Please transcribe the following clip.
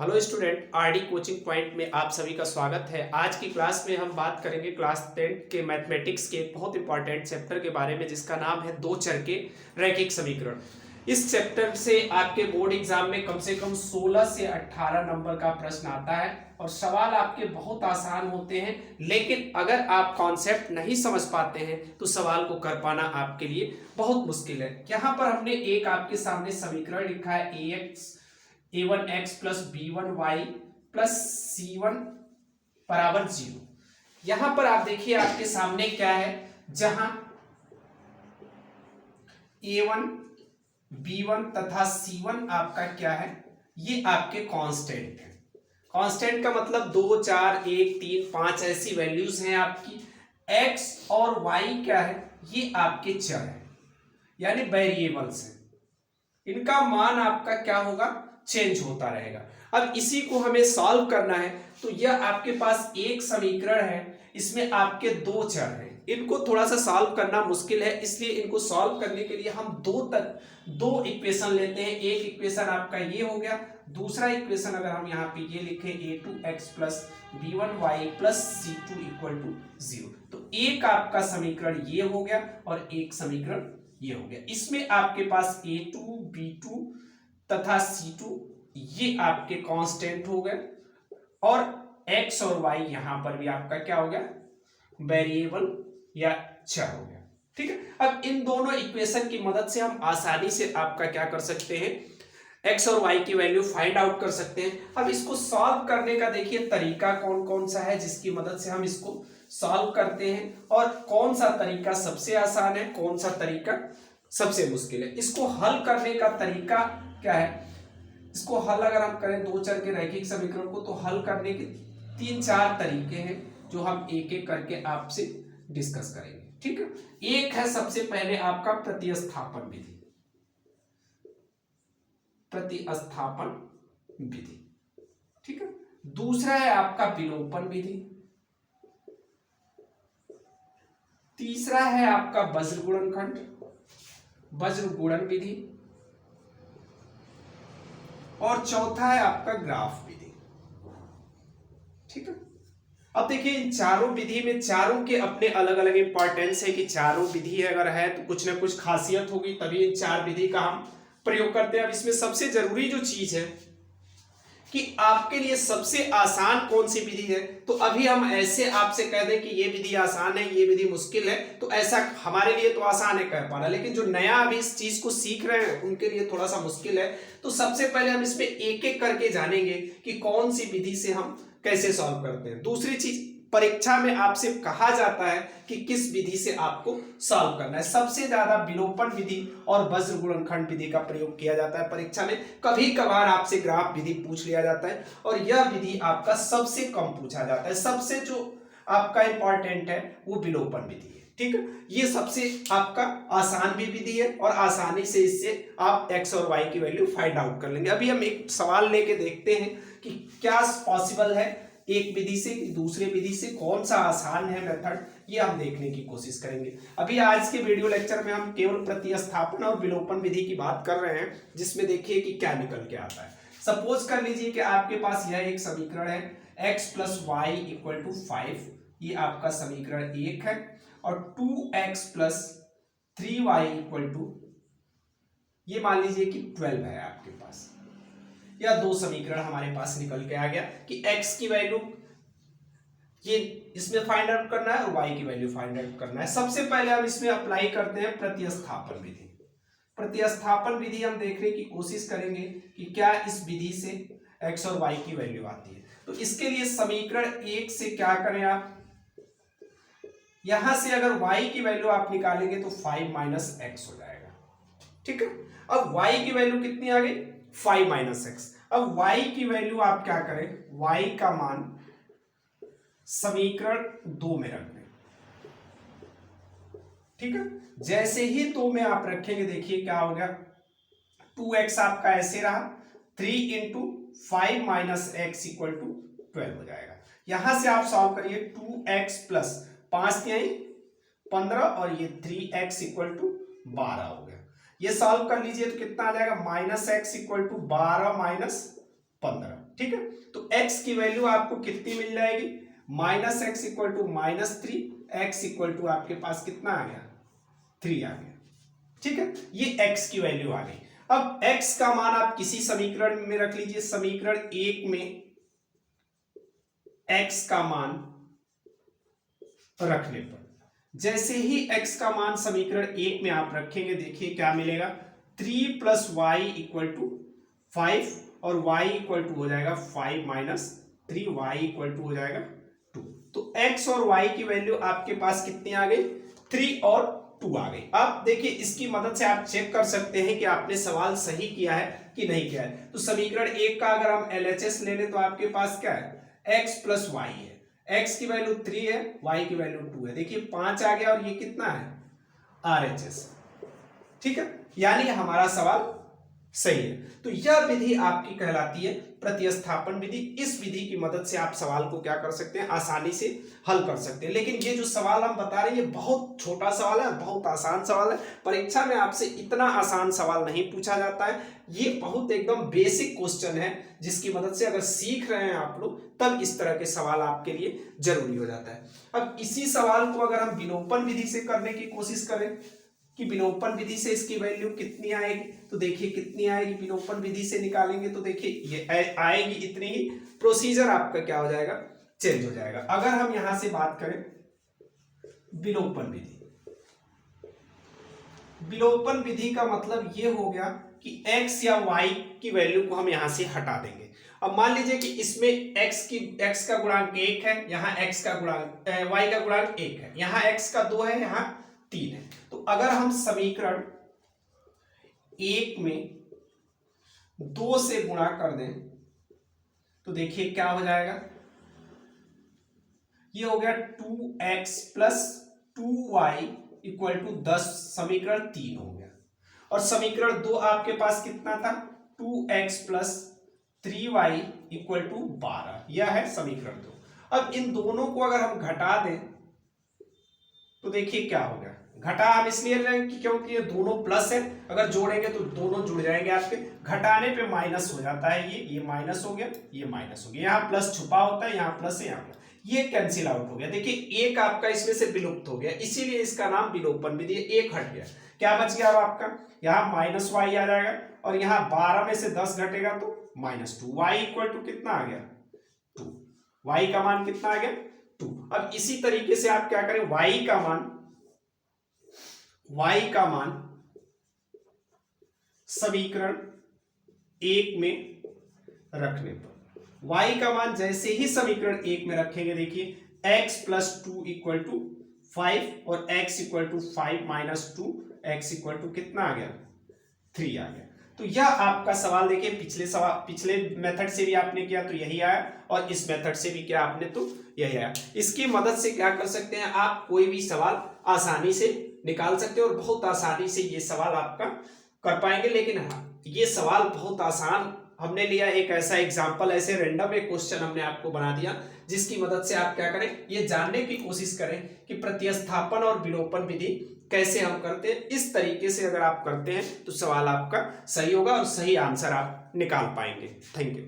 Hello student, RD coaching point में आप सभी का स्वागत है। आज की क्लास में हम बात करेंगे क्लास 10 के मैथमेटिक्स के एक बहुत इंपॉर्टेंट चैप्टर के बारे में, जिसका नाम है दो चर के रैखिक समीकरण। इस चैप्टर से आपके बोर्ड एग्जाम में कम से कम 16 से 18 नंबर का प्रश्न आता है और सवाल आपके बहुत आसान होते हैं, लेकिन अगर आप कॉन्सेप्ट नहीं समझ पाते हैं तो सवाल को कर पाना आपके लिए बहुत मुश्किल है। यहाँ पर हमने एक आपके सामने समीकरण लिखा है a1x plus b1y plus c1 बराबर 0। यहां पर आप देखिए आपके सामने क्या है, जहां a1 b1 तथा c1 आपका क्या है, ये आपके कांस्टेंट है। कांस्टेंट का मतलब 2 4 1 3 5 ऐसी वैल्यूज हैं आपकी। x और y क्या है, ये आपके चर है यानी वेरिएबल्स हैं। इनका मान आपका क्या होगा, चेंज होता रहेगा। अब इसी को हमें सॉल्व करना है, तो यह आपके पास एक समीकरण है, इसमें आपके दो चर हैं। इनको थोड़ा सा सॉल्व करना मुश्किल है, इसलिए इनको सॉल्व करने के लिए हम दो इक्वेशन लेते हैं। एक इक्वेशन आपका ये हो गया, दूसरा इक्वेशन अगर हम यहाँ पे ये लिखें a2x plus b1y plus c2 equal to 0, तो एक आपका समीकरण ये हो गया और एक समीकरण ये हो गया। इसमें आपके पास a2 b2 तथा c2 ये आपके कांस्टेंट हो गए और x और y यहां पर भी आपका क्या हो गया, वेरिएबल या चर हो गया। ठीक है, अब इन दोनों इक्वेशन की मदद से हम आसानी से आपका क्या कर सकते हैं, x और y की वैल्यू फाइंड आउट कर सकते हैं। अब इसको सॉल्व करने का देखिए तरीका कौन कौन सा है जिसकी मदद से हम इसको सॉल्व करते हैं, और कौन सा तरीका सबसे आसान है, कौन सा तरीका सबसे मुश्किल है। इसको हल करने का तरीका क्या है, इसको हल अगर हम करें दो चर के रैखिक समीकरण को, तो हल करने के 3-4 तरीके हैं जो हम एक एक करके आपसे डिस्कस करेंगे। ठीक है, एक है सबसे पहले आपका प्रतिस्थापन विधि। प्रतिस्थापन विधि, ठीक है। दूसरा है आपका विलोपन विधि। तीसरा है आपका वज्र गुणनखंड, वज्र गुणन विधि। और चौथा है आपका ग्राफ विधि। ठीक है, अब देखिए इन चारों विधि में चारों के अपने अलग अलग इंपॉर्टेंस है कि चारों विधि अगर है तो कुछ ना कुछ खासियत होगी, तभी इन चार विधि का हम प्रयोग करते हैं। अब इसमें सबसे जरूरी जो चीज है कि आपके लिए सबसे आसान कौन सी विधि है, तो अभी हम ऐसे आपसे कह दें कि ये विधि आसान है, ये विधि मुश्किल है, तो ऐसा हमारे लिए तो आसान है कह पाना, लेकिन जो नया अभी इस चीज को सीख रहे हैं उनके लिए थोड़ा सा मुश्किल है। तो सबसे पहले हम इसमें एक एक करके जानेंगे कि कौन सी विधि से हम कैसे सॉल्व करते हैं। दूसरी चीज, परीक्षा में आपसे कहा जाता है कि किस विधि से आपको सॉल्व करना है। सबसे ज्यादा विलोपन विधि और वज्र गुणनखंड विधि का प्रयोग किया जाता है परीक्षा में। कभी कभार आपसे ग्राफ विधि पूछ लिया जाता है, और यह विधि आपका सबसे कम पूछा जाता है। सबसे जो आपका इंपॉर्टेंट है वो विलोपन विधि है। ठीक है, ये सबसे आपका आसान भी विधि है और आसानी से इससे आप x और y की वैल्यू फाइंड आउट कर लेंगे। अभी हम एक सवाल लेके देखते हैं कि क्या पॉसिबल है एक विधि से कि दूसरे विधि से, कौन सा आसान है मेथड, ये हम देखने की कोशिश करेंगे। अभी आज के वीडियो लेक्चर में हम केवल प्रतिस्थापन और विलोपन विधि की बात कर रहे हैं, जिसमें देखिए कि क्या निकल के आता है। सपोज कर लीजिए कि आपके पास यह एक समीकरण है x plus Y equal to 5, ये आपका समीकरण एक है, और 2x plus 3y equal to, ये मान लीजिए कि 12 है आपके पास। या दो समीकरण हमारे पास निकल के आ गया कि x की वैल्यू ये इसमें फाइंड आउट करना है और y की वैल्यू फाइंड आउट करना है। सबसे पहले हम इसमें अप्लाई करते हैं प्रतिस्थापन विधि। प्रतिस्थापन विधि हम देखने की कोशिश करेंगे कि क्या इस विधि से x और y की वैल्यू आती है। तो इसके लिए समीकरण एक से क्या करें आप, यहां से अगर y की वैल्यू आप निकालेंगे तो 5 माइनस एक्स हो जाएगा। ठीक है, अब y की वैल्यू कितनी आ गई, 5 माइनस एक्स। अब y की वैल्यू आप क्या करें, y का मान समीकरण 2 में रख दें। ठीक है, जैसे ही 2 में आप रखेंगे देखिए क्या हो गया, 2x आपका ऐसे रहा, 3 into 5 minus X equal to 12 हो जाएगा। यहां से आप सॉल्व करिए, 2x प्लस 5 15 और ये 3x इक्वल टू 12 हो गया। ये सॉल्व कर लीजिए तो कितना आ जाएगा, minus X equal to 12 minus 15। ठीक है, तो x की वैल्यू आपको कितनी मिल जाएगी, -x equal to -3, x equal to आपके पास कितना आ गया, 3 आ गया। ठीक है, ये x की वैल्यू आ गई। अब x का मान आप किसी समीकरण में रख लीजिए। समीकरण 1 में x का मान रखने पर, जैसे ही x का मान समीकरण 1 में आप रखेंगे, देखिए क्या मिलेगा, 3 + y = 5 और y इक्वल टू हो जाएगा 5 - 3, y इक्वल टू हो जाएगा 2। तो x और y की वैल्यू आपके पास कितनी आ गई, 3 और 2 आ गई। अब देखिए इसकी मदद से आप चेक कर सकते हैं कि आपने सवाल सही किया है कि नहीं किया है। तो समीकरण 1 का अगर हम LHS ले लें तो आपके पास क्या है, x + y है। x की वैल्यू 3 है, y की वैल्यू 2 है। देखिए 5 आ गया और ये कितना है, RHS। ठीक है, यानी हमारा सवाल सही है। तो यह विधि आपकी कहलाती है प्रतिस्थापन विधि। इस विधि की मदद से आप सवाल को क्या कर सकते हैं, आसानी से हल कर सकते हैं। लेकिन ये जो सवाल हम बता रहे हैं ये बहुत छोटा सवाल है, बहुत आसान सवाल है। परीक्षा में आपसे इतना आसान सवाल नहीं पूछा जाता है। ये बहुत एकदम बेसिक क्वेश्चन है, जिसकी मदद से अगर सीख रहे हैं आप लोग तब इस तरह के सवाल आपके लिए जरूरी हो जाता है। अब इसी सवाल को अगर हम विलोपन विधि से करने की कोशिश करें कि विलोपन विधि से इसकी वैल्यू कितनी आएगी, तो देखिए कितनी आएगी, विलोपन विधि से निकालेंगे तो देखिए ये आएगी इतनी ही। प्रोसीजर आपका क्या हो जाएगा, चेंज हो जाएगा। अगर हम यहां से बात करें विलोपन विधि, विलोपन विधि का मतलब ये हो गया कि x या y की वैल्यू को हम यहां से हटा देंगे। अब मान लीजिए कि इसमें x का गुणांक 1 है, यहाँ x का गुणांक y का गुणांक 1 है, यहाँ x का 2 है, यहाँ 3 है। तो अगर हम समीकरण 1 में 2 से गुणा कर दें तो देखिए क्या हो जाएगा, ये हो गया 2x + 2y = 10। समीकरण 3 हो गया। और समीकरण 2 आपके पास कितना था, 2x + 3y = 12। यह है समीकरण 2। अब इन दोनों को अगर हम घटा दें तो देखिए क्या हो गया, घटा हम इसलिए ले रहे हैं कि क्योंकि ये दोनों प्लस है, अगर जोड़ेंगे तो दोनों जुड़ जाएंगे आपके। घटाने पे माइनस हो जाता है, ये माइनस हो गया, ये माइनस हो गया, यहाँ प्लस छुपा होता है, यहाँ प्लस है, यहाँ प्लस, ये कैंसिल आउट हो गया। देखिए एक आपका इसमें से विलुप्त हो गया, इसीलिए इसका नाम विलोपन विधि। एक हट गया, क्या बच गया अब आपका, यहाँ -y आ जाएगा और यहाँ 12 में से 10 घटेगा तो -2। y = कितना आ गया, 2। y का मान कितना आ गया, 2। अब इसी तरीके से आप क्या करें, y का मान समीकरण 1 में रखने पर, y का मान जैसे ही समीकरण 1 में रखेंगे, देखिए x + 2 = 5 और x = 5 - 2, x = कितना आ गया, 3 आ गया। तो यह आपका सवाल देखिए पिछले मेथड से भी आपने किया तो यही आया, और इस मेथड से भी किया आपने तो यही आया। इसकी मदद से क्या कर सकते हैं, आप कोई भी सवाल आसानी से निकाल सकते हैं और बहुत आसानी से ये सवाल आपका कर पाएंगे। लेकिन हाँ, ये सवाल बहुत आसान हमने लिया, एक ऐसा एग्जाम्पल, ऐसे रैंडम एक क्वेश्चन हमने आपको बना दिया, जिसकी मदद से आप क्या करें, ये जानने की कोशिश करें कि प्रतिस्थापन और विलोपन विधि कैसे हम करते हैं। इस तरीके से अगर आप करते हैं तो सवाल आपका सही होगा और सही आंसर आप निकाल पाएंगे। Thank you.